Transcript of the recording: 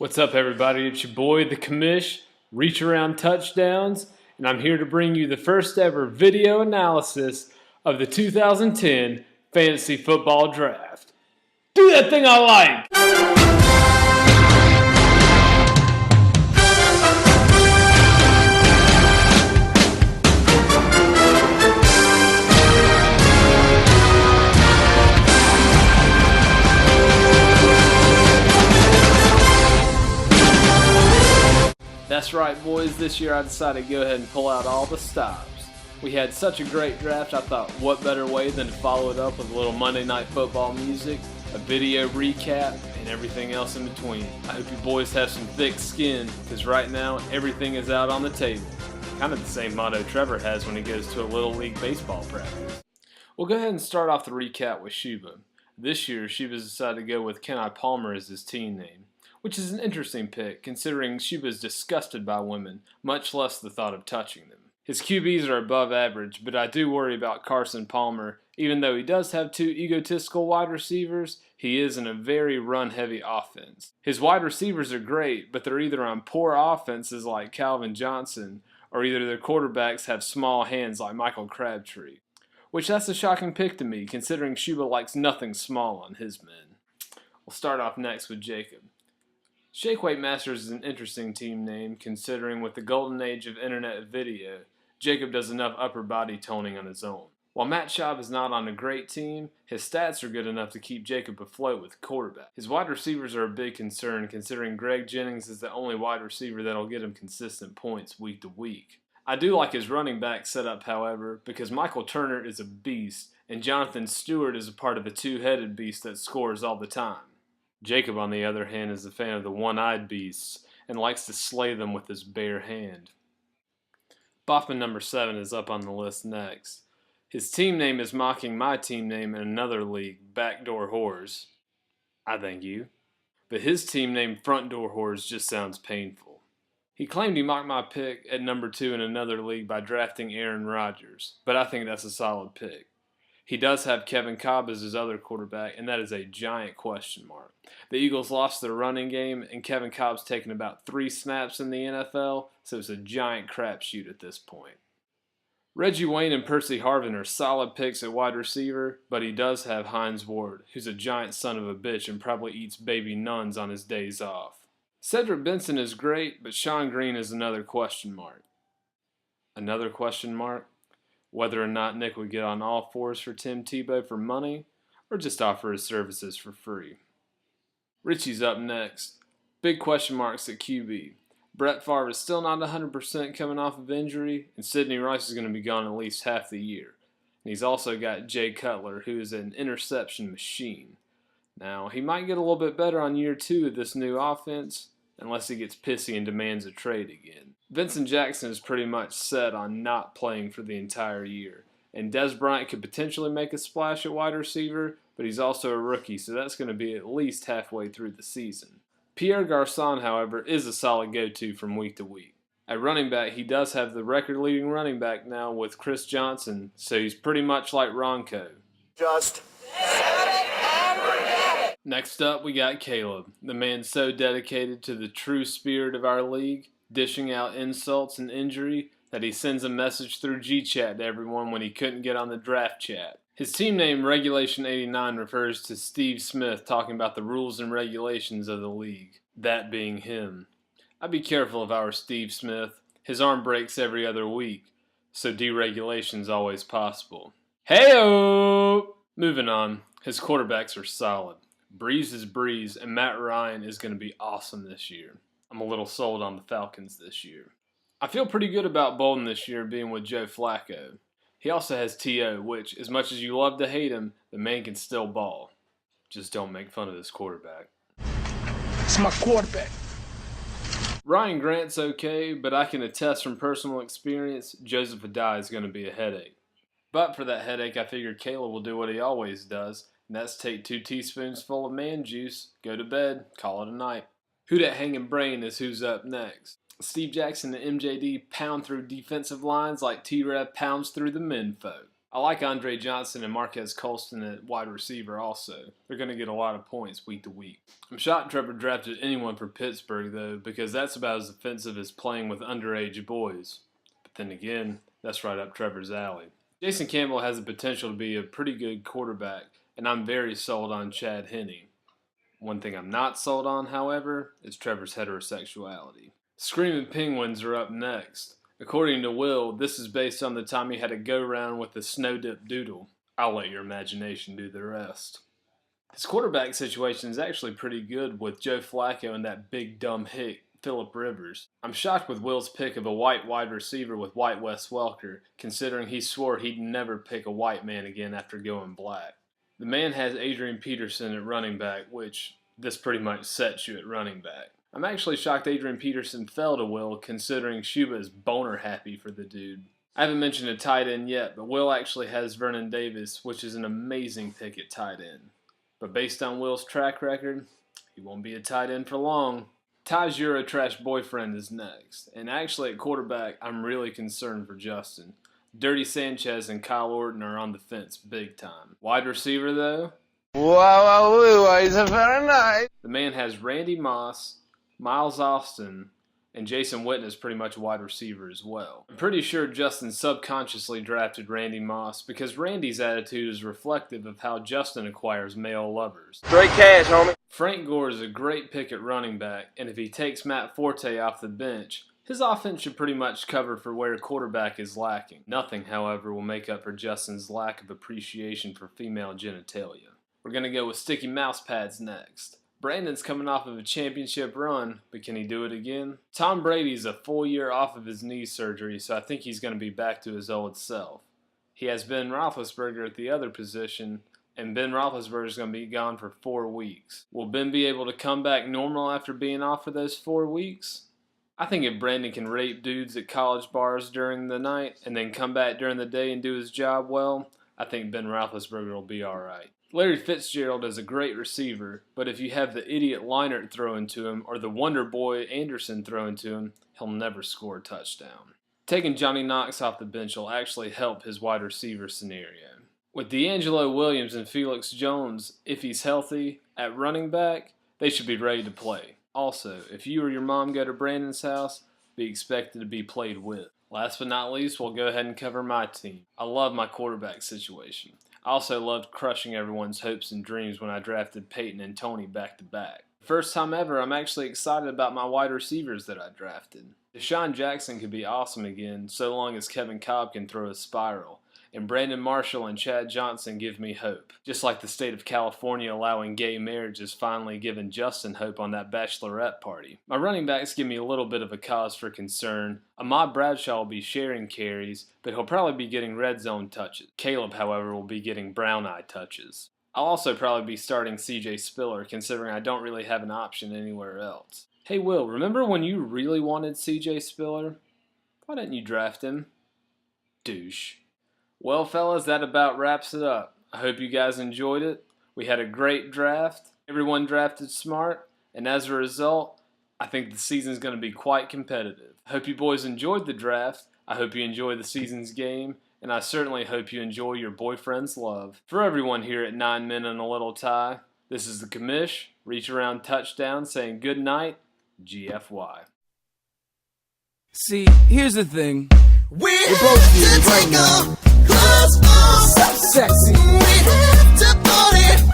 What's up, everybody? It's your boy, the Commish, Reach Around Touchdowns, and I'm here to bring you the first ever video analysis of the 2010 Fantasy Football Draft. Do that thing I like! That's right, boys. This year I decided to go ahead and pull out all the stops. We had such a great draft, I thought what better way than to follow it up with a little Monday Night Football music, a video recap, and everything else in between. I hope you boys have some thick skin, because right now everything is out on the table. Kind of the same motto Trevor has when he goes to a Little League baseball practice. We'll go ahead and start off the recap with Shuba. This year, Shuba's decided to go with Kenny Palmer as his team name, which is an interesting pick considering Shuba is disgusted by women, much less the thought of touching them. His QBs are above average, but I do worry about Carson Palmer. Even though he does have two egotistical wide receivers, he is in a very run-heavy offense. His wide receivers are great, but they're either on poor offenses like Calvin Johnson, or either their quarterbacks have small hands like Michael Crabtree. Which that's a shocking pick to me, considering Shuba likes nothing small on his men. We'll start off next with Jacob. Shake Weight Masters is an interesting team name, considering with the golden age of internet video, Jacob does enough upper body toning on his own. While Matt Schaub is not on a great team, his stats are good enough to keep Jacob afloat with quarterback. His wide receivers are a big concern, considering Greg Jennings is the only wide receiver that'll get him consistent points week to week. I do like his running back setup, however, because Michael Turner is a beast, and Jonathan Stewart is a part of a two-headed beast that scores all the time. Jacob, on the other hand, is a fan of the one-eyed beasts and likes to slay them with his bare hand. Boffman number 7 is up on the list next. His team name is mocking my team name in another league, Backdoor Whores. I thank you. But his team name, Front Door Whores, just sounds painful. He claimed he mocked my pick at number 2 in another league by drafting Aaron Rodgers, but I think that's a solid pick. He does have Kevin Kolb as his other quarterback, and that is a giant question mark. The Eagles lost their running game, and Kevin Kolb's taken about 3 snaps in the NFL, so it's a giant crapshoot at this point. Reggie Wayne and Percy Harvin are solid picks at wide receiver, but he does have Hines Ward, who's a giant son of a bitch and probably eats baby nuns on his days off. Cedric Benson is great, but Sean Green is another question mark. Another question mark? Whether or not Nick would get on all fours for Tim Tebow for money, or just offer his services for free. Richie's up next. Big question marks at QB. Brett Favre is still not 100% coming off of injury, and Sidney Rice is going to be gone at least half the year. And he's also got Jay Cutler, who is an interception machine. Now, he might get a little bit better on year 2 of this new offense, unless he gets pissy and demands a trade again. Vincent Jackson is pretty much set on not playing for the entire year, and Dez Bryant could potentially make a splash at wide receiver, but he's also a rookie, so that's going to be at least halfway through the season. Pierre Garçon, however, is a solid go-to from week to week. At running back, he does have the record-leading running back now with Chris Johnson, so he's pretty much like Ronco. Just Next up, we got Caleb, the man so dedicated to the true spirit of our league, dishing out insults and injury, that he sends a message through G-Chat to everyone when he couldn't get on the draft chat. His team name, Regulation 89, refers to Steve Smith talking about the rules and regulations of the league, that being him. I'd be careful if I were Steve Smith. His arm breaks every other week, so deregulation's always possible. Hey-o! Moving on, his quarterbacks are solid. Breeze is Breeze, and Matt Ryan is going to be awesome this year. I'm a little sold on the Falcons this year. I feel pretty good about Bolden this year being with Joe Flacco. He also has T.O., which, as much as you love to hate him, the man can still ball. Just don't make fun of this quarterback. it's my quarterback. Ryan Grant's okay, but I can attest from personal experience, Joseph Adai is going to be a headache. But for that headache, I figured Caleb will do what he always does, and that's take 2 teaspoons full of man juice, go to bed, call it a night. Who dat hanging brain is who's up next. Steve Jackson and MJD pound through defensive lines like T-Rev pounds through the menfolk. I like Andre Johnson and Marquez Colston at wide receiver also. They're going to get a lot of points week to week. I'm shocked Trevor drafted anyone for Pittsburgh though, because that's about as offensive as playing with underage boys. But then again, that's right up Trevor's alley. Jason Campbell has the potential to be a pretty good quarterback, and I'm very sold on Chad Henne. One thing I'm not sold on, however, is Trevor's heterosexuality. Screaming Penguins are up next. According to Will, this is based on the time he had a go-round with the Snow Dip Doodle. I'll let your imagination do the rest. His quarterback situation is actually pretty good with Joe Flacco and that big dumb hick, Phillip Rivers. I'm shocked with Will's pick of a white wide receiver with white Wes Welker, considering he swore he'd never pick a white man again after going black. The man has Adrian Peterson at running back, which this pretty much sets you at running back. I'm actually shocked Adrian Peterson fell to Will, considering Shuba is boner happy for the dude. I haven't mentioned a tight end yet, but Will actually has Vernon Davis, which is an amazing pick at tight end. But based on Will's track record, he won't be a tight end for long. Ty's Eurotrash boyfriend is next, and actually at quarterback, I'm really concerned for Justin. Dirty Sanchez and Kyle Orton are on the fence big time. Wide receiver though? Wow, he's a very nice. The man has Randy Moss, Miles Austin, and Jason Witten is pretty much a wide receiver as well. I'm pretty sure Justin subconsciously drafted Randy Moss because Randy's attitude is reflective of how Justin acquires male lovers. Straight cash, homie. Frank Gore is a great pick at running back, and if he takes Matt Forte off the bench, his offense should pretty much cover for where quarterback is lacking. Nothing, however, will make up for Justin's lack of appreciation for female genitalia. We're going to go with Sticky Mouse Pads next. Brandon's coming off of a championship run, but can he do it again? Tom Brady's a full year off of his knee surgery, so I think he's going to be back to his old self. He has Ben Roethlisberger at the other position, and Ben Roethlisberger is going to be gone for 4 weeks. Will Ben be able to come back normal after being off for those 4 weeks? I think if Brandon can rape dudes at college bars during the night and then come back during the day and do his job well, I think Ben Roethlisberger will be alright. Larry Fitzgerald is a great receiver, but if you have the idiot Leinart throwing to him or the wonder boy Anderson throwing to him, he'll never score a touchdown. Taking Johnny Knox off the bench will actually help his wide receiver scenario. With D'Angelo Williams and Felix Jones, if he's healthy, at running back, they should be ready to play. Also, if you or your mom go to Brandon's house, be expected to be played with. Last but not least, we'll go ahead and cover my team. I love my quarterback situation. I also loved crushing everyone's hopes and dreams when I drafted Peyton and Tony back to back. First time ever, I'm actually excited about my wide receivers that I drafted. Deshaun Jackson could be awesome again, so long as Kevin Kolb can throw a spiral. And Brandon Marshall and Chad Johnson give me hope. Just like the state of California allowing gay marriage has finally given Justin hope on that bachelorette party. My running backs give me a little bit of a cause for concern. Ahmad Bradshaw will be sharing carries, but he'll probably be getting red zone touches. Caleb, however, will be getting brown eye touches. I'll also probably be starting CJ Spiller, considering I don't really have an option anywhere else. Hey Will, remember when you really wanted CJ Spiller? Why didn't you draft him? Douche. Well, fellas, that about wraps it up. I hope you guys enjoyed it. We had a great draft. Everyone drafted smart. And as a result, I think the season's going to be quite competitive. I hope you boys enjoyed the draft. I hope you enjoy the season's game. And I certainly hope you enjoy your boyfriend's love. For everyone here at 9 Men and a Little Tie, this is the commish. Reach around touchdown saying good night, GFY. See, here's the thing. We're both here to right take now. our clothes off. So sexy. We have to party.